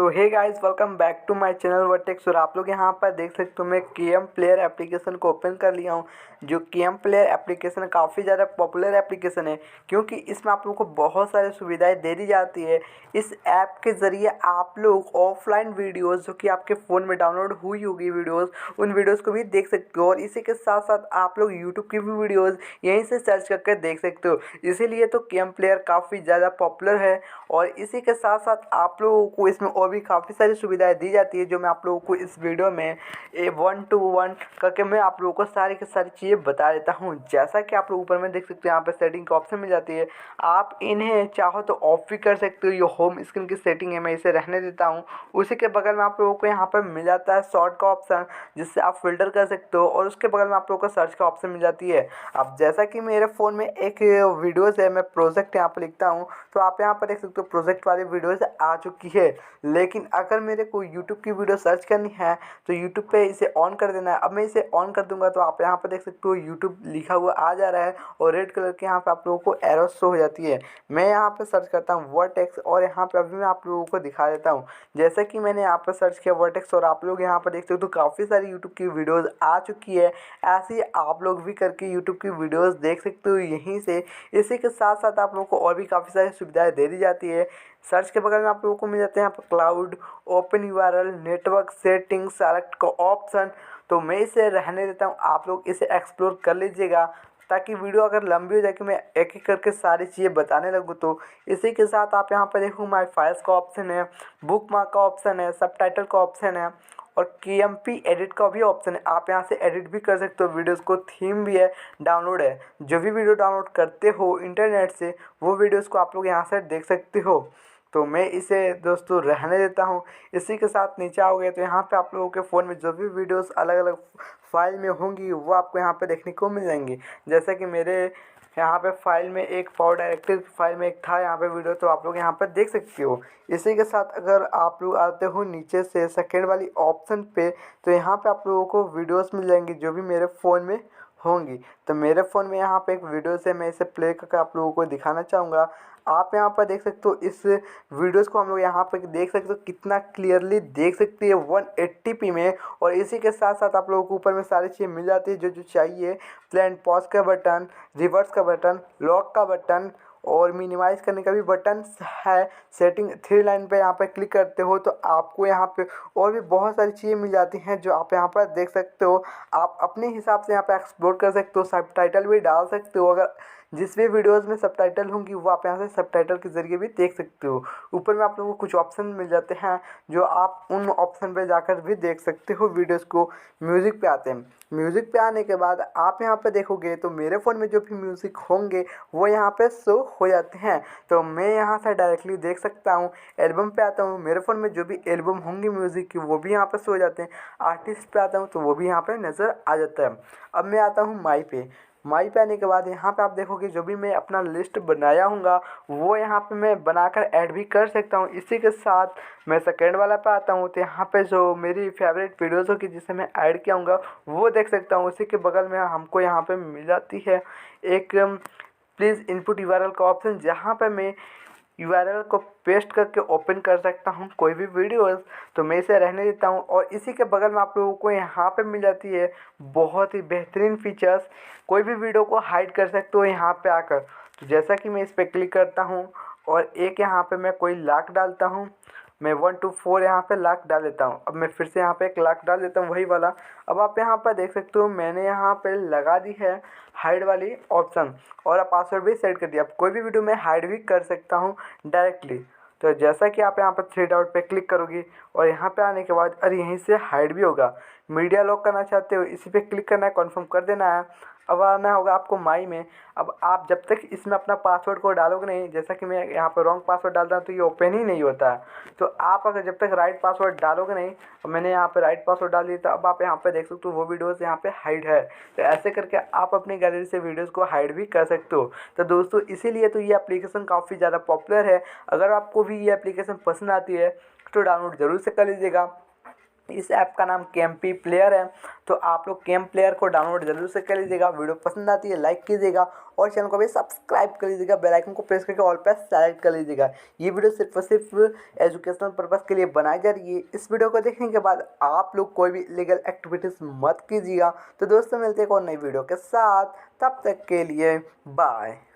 So hey guys, welcome back to my channel Vertex. और आप लोग यहाँ पर देख सकते हो मैं केएम प्लेयर एप्लीकेशन को ओपन कर लिया हूँ। जो केएम प्लेयर एप्लीकेशन काफ़ी ज़्यादा पॉपुलर एप्लीकेशन है, क्योंकि इसमें आप लोगों को बहुत सारी सुविधाएं दे दी जाती है। इस ऐप के ज़रिए आप लोग ऑफलाइन वीडियोज़ जो कि आपके फ़ोन में डाउनलोड हुई होगी वीडियोज़, उन वीडियोज़ को भी देख सकते हो। और इसी के साथ साथ आप लोग यूट्यूब की भी वीडियोज़ यहीं से सर्च करके देख सकते हो। इसीलिए तो केएम प्लेयर काफ़ी ज़्यादा पॉपुलर है। और इसी के साथ साथ आप लोगों को इसमें और भी काफ़ी सारी सुविधाएं दी जाती है, जो मैं आप लोगों को इस वीडियो में 1 to 1 करके मैं आप लोगों को सारी की सारी चीज़ें बता देता हूं। जैसा कि आप लोग ऊपर में देख सकते हो, यहाँ पे सेटिंग का ऑप्शन मिल जाती है। आप इन्हें चाहो तो ऑफ भी कर सकते हो। ये होम स्क्रीन की सेटिंग है, मैं इसे रहने देता हूँ। उसी के बगल में आप लोगों को यहाँ पर मिल जाता है शॉर्ट का ऑप्शन, जिससे आप फिल्टर कर सकते हो। और उसके बगल में आप लोगों को सर्च का ऑप्शन मिल जाती है। अब जैसा कि मेरे फ़ोन में एक वीडियोज़ है, मैं प्रोजेक्ट यहाँ पर लिखता हूँ, तो आप यहाँ पर देख सकते हो प्रोजेक्ट वाली वीडियोज़ आ चुकी है। लेकिन अगर मेरे को यूट्यूब की वीडियो सर्च करनी है तो यूट्यूब पे इसे ऑन कर देना है। अब मैं इसे ऑन कर दूंगा तो आप यहाँ पर देख सकते हो यूट्यूब लिखा हुआ आ जा रहा है, और रेड कलर के यहाँ पे आप लोगों को एरो शो हो जाती है। मैं यहाँ पे सर्च करता हूँ वर्टेक्स, और यहाँ पे अभी मैं आप लोगों को दिखा देता हूँ। जैसे कि मैंने यहाँ पर सर्च किया वर्टेक्स, और आप लोग यहाँ पर देख सकते हो तो काफ़ी सारी यूट्यूब की वीडियोज़ आ चुकी है। ऐसे ही आप लोग भी करके यूट्यूब की वीडियोज़ देख सकते हो यहीं से। इसी के साथ साथ आप लोगों को और भी काफ़ी सारी सुविधाएं दे दी जाती है। सर्च के बगल में आप लोगों को मिल जाते हैं यहाँ पर cloud, open URL, network setting, select का ऑप्शन। तो मैं इसे रहने देता हूँ, आप लोग इसे एक्सप्लोर कर लीजिएगा, ताकि वीडियो अगर लंबी हो जाए कि मैं एक एक करके सारी चीज़ें बताने लगूँ तो। इसी के साथ आप यहाँ पर देखो माई फाइल्स का ऑप्शन है, बुक मार्क का ऑप्शन है, सबटाइटल का ऑप्शन है, और केएमपी एडिट का भी ऑप्शन है। आप यहाँ से एडिट भी कर सकते हो वीडियोज़ को। थीम भी है, डाउनलोड है। जो भी वीडियो डाउनलोड करते हो इंटरनेट से, वो वीडियोज़ को आप लोग यहाँ से देख सकते हो। तो मैं इसे दोस्तों रहने देता हूँ। इसी के साथ नीचे आओगे तो यहाँ पे आप लोगों के फ़ोन में जो भी वीडियोस अलग अलग फाइल में होंगी वो आपको यहाँ पे देखने को मिल जाएंगी। जैसे कि मेरे यहाँ पे फाइल में एक पावर डायरेक्टरी फाइल में एक था यहाँ पे वीडियो, तो आप लोग यहाँ पर देख सकते हो। इसी के साथ अगर आप लोग आते हो नीचे से सेकेंड वाली ऑप्शन पे, तो यहाँ पे आप लोगों को वीडियोस मिल जाएंगी जो भी मेरे फ़ोन में होंगी। तो मेरे फ़ोन में यहाँ पे एक वीडियो है, मैं इसे प्ले करके आप लोगों को दिखाना चाहूँगा। आप यहाँ पर देख सकते हो इस वीडियोस को, हम लोग यहाँ पर देख सकते हो कितना क्लियरली देख सकते हैं 180p में। और इसी के साथ साथ आप लोगों को ऊपर में सारी चीज़ें मिल जाती है जो जो चाहिए। प्ले एंड पॉज का बटन, रिवर्स का बटन, लॉक का बटन, और मिनिमाइज़ करने का भी बटन है। सेटिंग थ्री लाइन पे यहाँ पे क्लिक करते हो तो आपको यहाँ पे और भी बहुत सारी चीज़ें मिल जाती हैं जो आप यहाँ पर देख सकते हो। आप अपने हिसाब से यहाँ पे एक्सप्लोर कर सकते हो, सबटाइटल भी डाल सकते हो। अगर जिस भी वीडियोज़ में सबटाइटल होंगी वो आप यहाँ से सबटाइटल के ज़रिए भी देख सकते हो। ऊपर में आप लोगों को कुछ ऑप्शन मिल जाते हैं जो आप उन ऑप्शन पे जाकर भी देख सकते हो वीडियोज़ को। म्यूज़िक पे आते हैं। म्यूज़िक पे आने के बाद आप यहाँ पे देखोगे तो मेरे फ़ोन में जो भी म्यूज़िक होंगे वो यहाँ पे शो हो जाते हैं। तो मैं यहाँ से डायरेक्टली देख सकता हूँ। एल्बम पे आता हूँ, मेरे फ़ोन में जो भी एल्बम होंगी म्यूज़िक की वो भी यहाँ पे शो हो जाते हैं। आर्टिस्ट पे आता हूँ तो वो भी यहाँ पे नज़र आ जाता है। अब मैं आता हूँ माई पे। माई पे आने के बाद यहाँ पे आप देखोगे जो भी मैं अपना लिस्ट बनाया हूँगा वो यहाँ पे मैं बनाकर ऐड भी कर सकता हूँ। इसी के साथ मैं सेकेंड वाला पे आता हूँ, तो यहाँ पे जो मेरी फेवरेट वीडियोज़ होगी जिसे मैं ऐड किया हूँगा वो देख सकता हूँ। उसी के बगल में हमको यहाँ पे मिल जाती है एक प्लीज़ इनपुट यूआरएल का ऑप्शन, जहाँ पे मैं यूआरएल को पेस्ट करके ओपन कर सकता हूँ कोई भी वीडियोज़। तो मैं इसे रहने देता हूँ। और इसी के बगल में आप लोगों को यहाँ पे मिल जाती है बहुत ही बेहतरीन फीचर्स। कोई भी वीडियो को हाइड कर सकते हो यहाँ पे आकर। तो जैसा कि मैं इस पर क्लिक करता हूँ और एक यहाँ पे मैं कोई लाख डालता हूँ, मैं 1 to 4 यहाँ पे लाख डाल देता हूँ। अब मैं फिर से यहाँ पे एक लाख डाल देता हूँ वही वाला। अब आप यहाँ पर देख सकते हो मैंने यहाँ पे लगा दी है हाइड वाली ऑप्शन, और पासवर्ड भी सेट कर दिया। अब कोई भी वीडियो मैं हाइड भी कर सकता हूँ डायरेक्टली। तो जैसा कि आप यहाँ पर 3 डॉट पे क्लिक करोगी और यहाँ पे आने के बाद अरे यहीं से हाइड भी होगा। मीडिया लॉक करना चाहते हो, इसी पे क्लिक करना है, कन्फर्म कर देना है। अब आना होगा आपको माई में। अब आप जब तक इसमें अपना पासवर्ड को डालोगे नहीं, जैसा कि मैं यहाँ पर रॉन्ग पासवर्ड डालता हूँ तो ये ओपन ही नहीं होता है। तो आप अगर जब तक राइट पासवर्ड डालोगे नहीं, और मैंने यहाँ पे राइट पासवर्ड डाल दिया, तो अब आप यहाँ पे देख सकते हो वो वीडियोस यहाँ पे हाइड है। तो ऐसे करके आप अपनी गैलरी से वीडियोस को हाइड भी कर सकते हो। तो दोस्तों इसीलिए तो ये एप्लीकेशन काफ़ी ज़्यादा पॉपुलर है। अगर आपको भी ये एप्लीकेशन पसंद आती है तो डाउनलोड ज़रूर से कर लीजिएगा। इस ऐप का नाम केएमपी प्लेयर है। तो आप लोग केएम प्लेयर को डाउनलोड जरूर से कर लीजिएगा। वीडियो पसंद आती है लाइक कीजिएगा और चैनल को भी सब्सक्राइब कर लीजिएगा। बेल आइकन को प्रेस करके ऑल पे सेलेक्ट कर लीजिएगा। ये वीडियो सिर्फ और सिर्फ एजुकेशनल पर्पज़ के लिए बनाई जा रही है। इस वीडियो को देखने के बाद आप लोग कोई भी इलीगल एक्टिविटीज़ मत कीजिएगा। तो दोस्तों मिलते हैं एक और नई वीडियो के साथ, तब तक के लिए बाय।